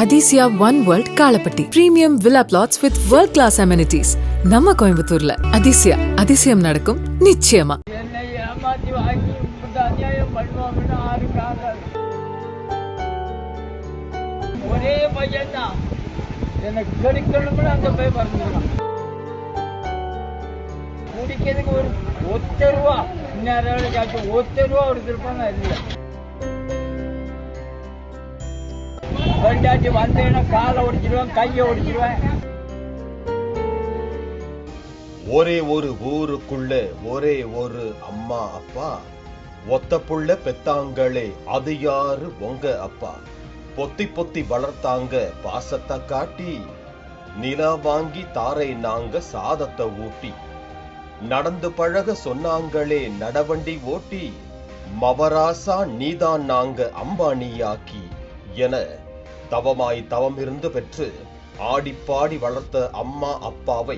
Adisia One World Kalapatti. Premium villa plots with world-class amenities. நம்ம கோயம்புத்தூர்ல அதிசயம் நடக்கும் நிச்சயமா. என்னை ஏமாத்தி வாங்கி அநியாயம் பண்ணுவாங்கன்னு ஆறுக்காக ஒரே பையன் தான் எனக்கு கிடைக்கணும்னு அந்த போய் பறந்துருக்கான். குடிக்கிறதுக்கு ஒரு ₹1 இந்நேரம் காட்சி ₹1 கொடுத்துருப்பாங்க. இல்லை வண்டாட்டி வந்தேன்னா காலை ஒடிச்சிருவேன், கையை ஒடிச்சிருவேன். ஒரே ஒரு ஊருக்குள்ள ஒரே ஒரு அம்மா அப்பா, ஒத்த புள்ள பெத்தாங்களே அது யாரு உங்க அப்பா, பொத்தி பொத்தி வளர்த்தாங்க பாசத்தை காட்டி, நிலா வாங்கி தாரை நாங்க சாதத்தை ஊட்டி, நடந்து பழக சொன்னாங்களே நடவண்டி ஓட்டி, மவராசா நீதான் நாங்க அம்பானியாக்கி என தவமாய் தவமிருந்து பெற்று ஆடிப்பாடி வளர்த்த அம்மா அப்பாவை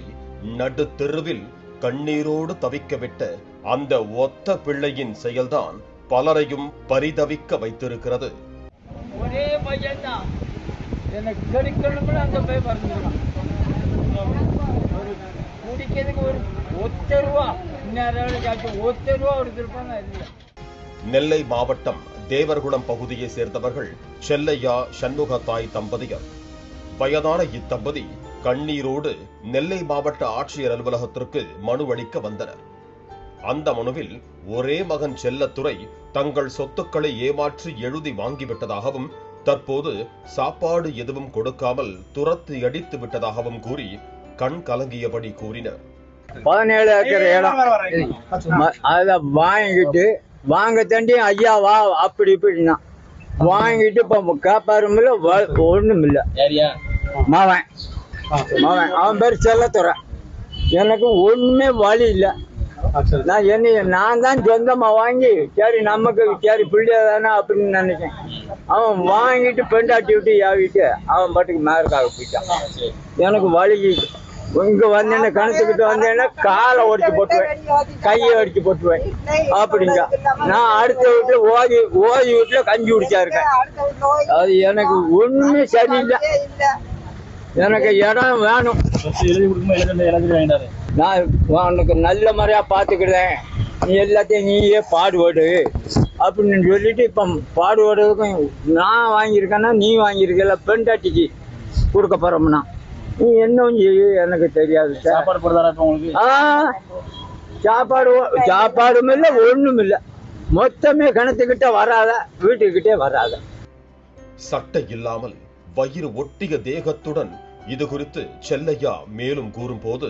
நடு தெருவில் கண்ணீரோடு தவிக்க விட்ட அந்த ஒத்த பிள்ளையின் செயல்தான் பலரையும் பரிதவிக்க வைத்திருக்கிறது. ஒரே பையன் தான் எனக்கு கிடைக்கணும்னு அந்த போய் பறந்துருக்கான். குடிக்கிறதுக்கு ஒரு ₹1 இந்நேரம் காட்சி ₹1 கொடுத்துருப்பாங்க. இல்லை நெல்லை மாவட்டம் தேவர்குளம் பகுதியை சேர்ந்தவர்கள் செல்லையா சண்முகத்தாய் தம்பதியர். வயதான இத்தம்பதி கண்ணீரோடு நெல்லை மாவட்ட ஆட்சியர் அலுவலகத்திற்கு மனு அளிக்க வந்தனர். அந்த மனுவில் ஒரே மகன் செல்லத்துறை தங்கள் சொத்துக்களை ஏமாற்றி எழுதி வாங்கிவிட்டதாகவும், தற்போது சாப்பாடு எதுவும் கொடுக்காமல் துரத்தி அடித்து விட்டதாகவும் கூறி கண் கலங்கியபடி கூறினர். 17 ஏக்கர் இடம் அதை வாங்கிட்டு வாங்க தண்டி ஐயா வா அப்படி இப்படின்னா வாங்கிட்டு இப்ப கேப்பாருமில்ல ஒண்ணும் இல்ல. மாவன் அவன் பேர் செல்லத்துறை. எனக்கு ஒண்ணுமே வழி இல்ல. நான் தான் சொந்தமா வாங்கி சரி நமக்கு சரி பிள்ளைதானே அப்படின்னு நினைச்சேன். அவன் வாங்கிட்டு பெண்டாட்டி விட்டு யாவிட்டு அவன் பாட்டுக்கு மேற்காக போயிட்டான். எனக்கு வழி இங்க வந்தேன்னா கணத்துக்கிட்டு வந்தேன்னா காலை ஒடிச்சு போட்டுவேன், கையை அடிச்சு போட்டுவேன் அப்படிங்க. நான் அடுத்த வீட்டுல ஓதி வீட்டுல கஞ்சி குடிச்சா இருக்கேன். அது எனக்கு ஒண்ணுமே சரியில்லை. எனக்கு இடம் வேணும். நான் உனக்கு நல்ல முறையா பாத்துக்கிட்டேன், நீ எல்லாத்தையும் நீயே பாடுபடு அப்படின்னு சொல்லிட்டு இப்ப பாடுபடுறதுக்கும் நான் வாங்கியிருக்கேன்னா நீ வாங்கியிருக்கல பெண்டாட்டிக்கு கொடுக்க போறோம்னா நீ என்ன எனக்கு தெரியாது. சாப்பாடும் இல்லை ஒண்ணும் இல்லை. மொத்தமே கணத்துக்கிட்ட வராத, வீட்டுக்கிட்டே வராத. சட்டை இல்லாமல் வயிறு ஒட்டிய தேகத்துடன் இது குறித்து செல்லையா மேலும் கூறும் போது,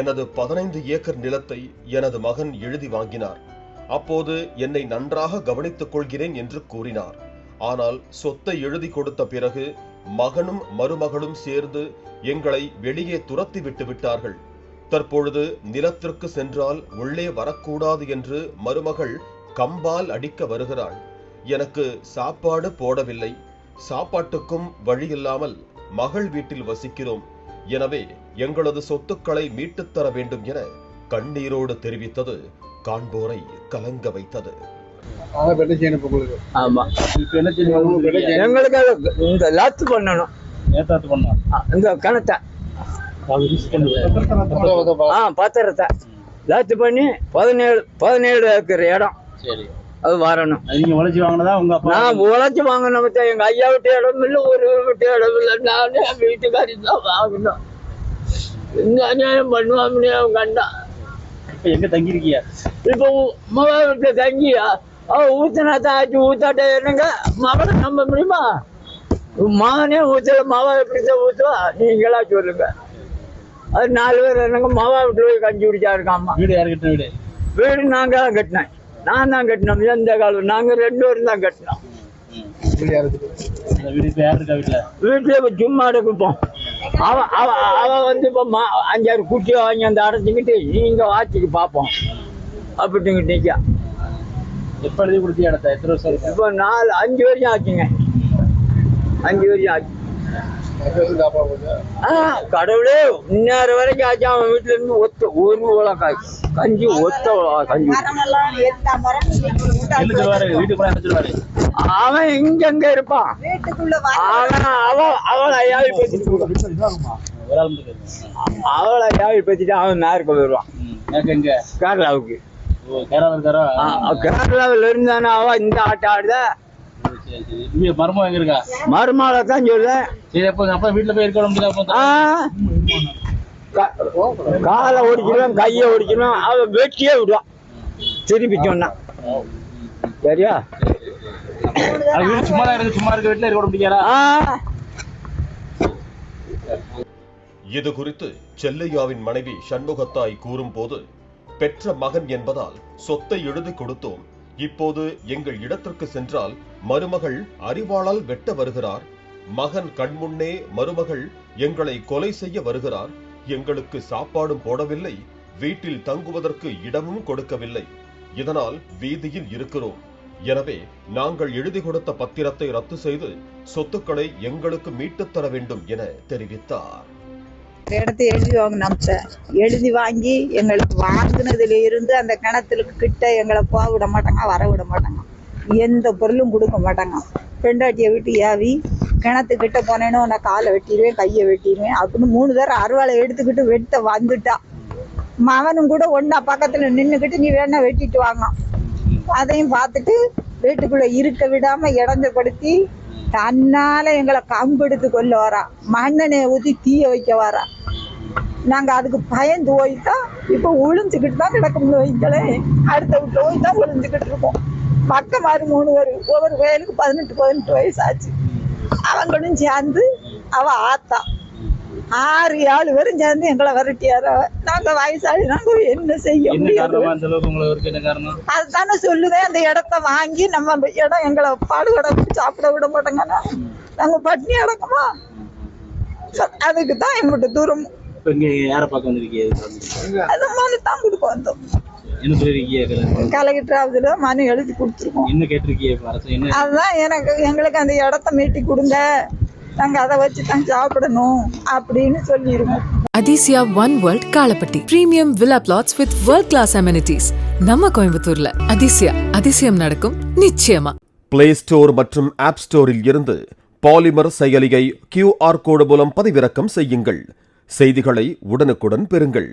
எனது 15 ஏக்கர் நிலத்தை எனது மகன் எழுதி வாங்கினார். அப்போது என்னை நன்றாக கவனித்துக் கொள்கிறேன் என்று கூறினார். ஆனால் சொத்தை எழுதி கொடுத்த பிறகு மகனும் மருமகளும் சேர்ந்து எங்களை வெளியே துரத்தி விட்டு விட்டார்கள். தற்பொழுது நிலத்திற்கு சென்றால் உள்ளே வரக்கூடாது என்று மருமகள் கம்பால் அடிக்க வருகிறாள். எனக்கு சாப்பாடு போடவில்லை, சாப்பாட்டுக்கும் வழியில்லாமல் மகள் வீட்டில் வசிக்கிறோம். எனவே எங்களது சொத்துக்களை மீட்டுத் தர வேண்டும் என கண்ணீரோடு தெரிவித்தது காண்போரை கலங்க வைத்தது. பத்திரத்தை லாத்து பண்ணி 17 ஏக்கர் இடம் அது வரணும். நான் உழைச்சு வாங்கணும். எங்க ஐயா விட்டு இடம் இல்லை, ஒரு விட்டு இடம் இல்லை. நானே வீட்டுக்காரி தான் வாங்கணும். இந்த அநியாயம் பண்ணுவாங்க. அவங்க கண்டா எங்க தங்கிருக்கியா? இப்போ மகா வீட்டுல தங்கியா ஊத்தினா தான் ஆச்சு. ஊத்தாட்ட என்னங்க மகனை நம்ப முடியுமா? மகனே ஊத்தல, மாவா எப்படித்தான் ஊத்துவா நீங்களா சொல்லுங்க. அது 4 பேர் என்னங்க மாவா வீட்டுல போய் கஞ்சி குடிச்சா இருக்காமா. வீடு யாரு கட்டின வீடு? வீடு நாங்க தான் கட்டினேன். நான் தான் கட்டினோம். எந்த காலம் நாங்க 2 பேரும் தான் கட்டினோம். வீட்டுல சும்மா எடுப்போம். அவ வந்து இப்ப 5-6 குட்டியை வாங்கி அந்த அடைச்சிக்கிட்டு நீங்க வாட்சிக்கு பார்ப்போம் அப்படிங்கிட்டீங்க. எப்ப எழுதி கொடுத்தீங்க இடத்த? எத்தனை வருஷம்? இப்போ 5 வருஷம் ஆச்சுங்க. 5 வருஷம் ஆச்சு. கடவுளே இன்னார வரைக்கும் ஆச்சு அவன் வீட்டுல இருந்து ஒரு உலக கஞ்சி கஞ்சி என்ன சொல்லுவாரு வீட்டுக்குள்ள என்ன சொல்லுவாரு? அவன் எங்க இருப்பான் அவளை யாழ் பேசிட்டு ஒரு ஆள் மட்டும் கேட்கும். அவளை யாழ் பேசிட்டு அவன் நேருக்கு வருவான் எனக்கு எங்க கேரளாவுக்கு. கேரளா இருக்காரோ? கேரளாவில் இருந்தானே அவ இந்த ஆட்டம் ஆடுத. சரி சரி. இங்க மருமகம் எங்க இருக்கா? மருமகளை தான் சொல்றேன். சரி அப்ப அப்பா வீட்டுல போய் இருக்க முடியல. காலை ஓடிக்கணும் கையை ஓடிக்கணும் அவன் வெட்டியே விடுவான் திருப்பி சொன்னா. சரியா? சும்மா இருக்கு, சும்மா இருக்க வீட்டுல இருக்க முடியாதா? இது குறித்து செல்லையாவின் மனைவி சண்முகத்தாய் கூறும்போது, பெற்ற மகன் என்பதால் சொத்தை எழுதி கொடுத்தோம். இப்போது எங்கள் இடத்திற்கு சென்றால் மருமகள் அறிவாளால் வெட்ட வருகிறார். மகன் கண்முன்னே மருமகள் எங்களை கொலை செய்ய வருகிறார். எங்களுக்கு சாப்பாடும் போடவில்லை, வீட்டில் தங்குவதற்கு இடமும் கொடுக்கவில்லை. இதனால் வீதியில் இருக்கிறோம். எனவே நாங்கள் எழுதி கொடுத்த பத்திரத்தை ரத்து செய்து சொத்துக்களை எங்களுக்கு மீட்டுத் தர வேண்டும் என தெரிவித்தார். இடத்தை எழுதி வாங்கினோம் சார். எழுதி வாங்கி எங்களுக்கு வாங்கினதுல இருந்து அந்த கிணத்துக்கு கிட்ட எங்களை போக விட மாட்டாங்க, வர விட மாட்டாங்க, எந்த பொருளும் கொடுக்க மாட்டாங்க. பெண்டாட்டியை விட்டு ஏவி கிணத்துக்கிட்ட போனேன்னு நான் காலை வெட்டிடுவேன் கையை வெட்டிடுவேன் அப்படின்னு 3 தடவை அருவாளை எடுத்துக்கிட்டு வெட்ட வந்துட்டான். மகனும் கூட ஒன்னா பக்கத்துல நின்றுக்கிட்டு நீ வேணா வெட்டிட்டு வாங்க. அதையும் பார்த்துட்டு வீட்டுக்குள்ள இருக்க விடாம இடைஞ்சப்படுத்தி தன்னால எங்களை கம்பெடுத்து கொள்ள வரா, மண்ணெண்ணெயை ஊற்றி தீய வைக்க வரா. நாங்க அதுக்கு பயந்து போய்தான் இப்ப ஒளிஞ்சுக்கிட்டு தான் கிடக்கும்னு வைங்களே. அடுத்த வீட்டுல போய் தான் ஒளிஞ்சுக்கிட்டு இருக்கோம். மக்கமாரு 3 பேர், ஒவ்வொரு வயலுக்கு 18 வயசு ஆச்சு. அவங்களும் சேர்ந்து அவ ஆத்தா 6-7 பேரும் சேர்ந்து எங்களை விரட்டியார. நாங்க வயசாளி, நாங்க என்ன செய்ய முடியாது? அதுதானே சொல்லுதேன். அந்த இடத்த வாங்கி நம்ம இடம் எங்களை பாடுகடை சாப்பிட விட மாட்டோங்கன்னா நாங்க பட்னி அடக்கமா? அதுக்கு தான் எங்கிட்ட தூரம் அது மனு தான் கொடுக்க வந்தோம். கலெக்டர் ஆஃபீஸ்ல மனு எழுதி கொடுத்துருக்கோம். அதுதான் எங்களுக்கு அந்த இடத்த மீட்டி கொடுங்க, நாங்க அதை வச்சு தான் சாப்பிடணும் அப்படின்னு சொல்லிருக்கோம். Athisaya one world Kalapatti premium villa plots with world class amenities நம்ம கோயம்புத்தூர்ல. அதிசயம் நடக்கும் நிச்சயமா. பிளே ஸ்டோர் மற்றும் ஆப் ஸ்டோரில் இருந்து பாலிமர் செயலியை QR கோடு மூலம் பதிவிறக்கம் செய்யுங்கள். செய்திகளை உடனுக்குடன் பெறுங்கள்.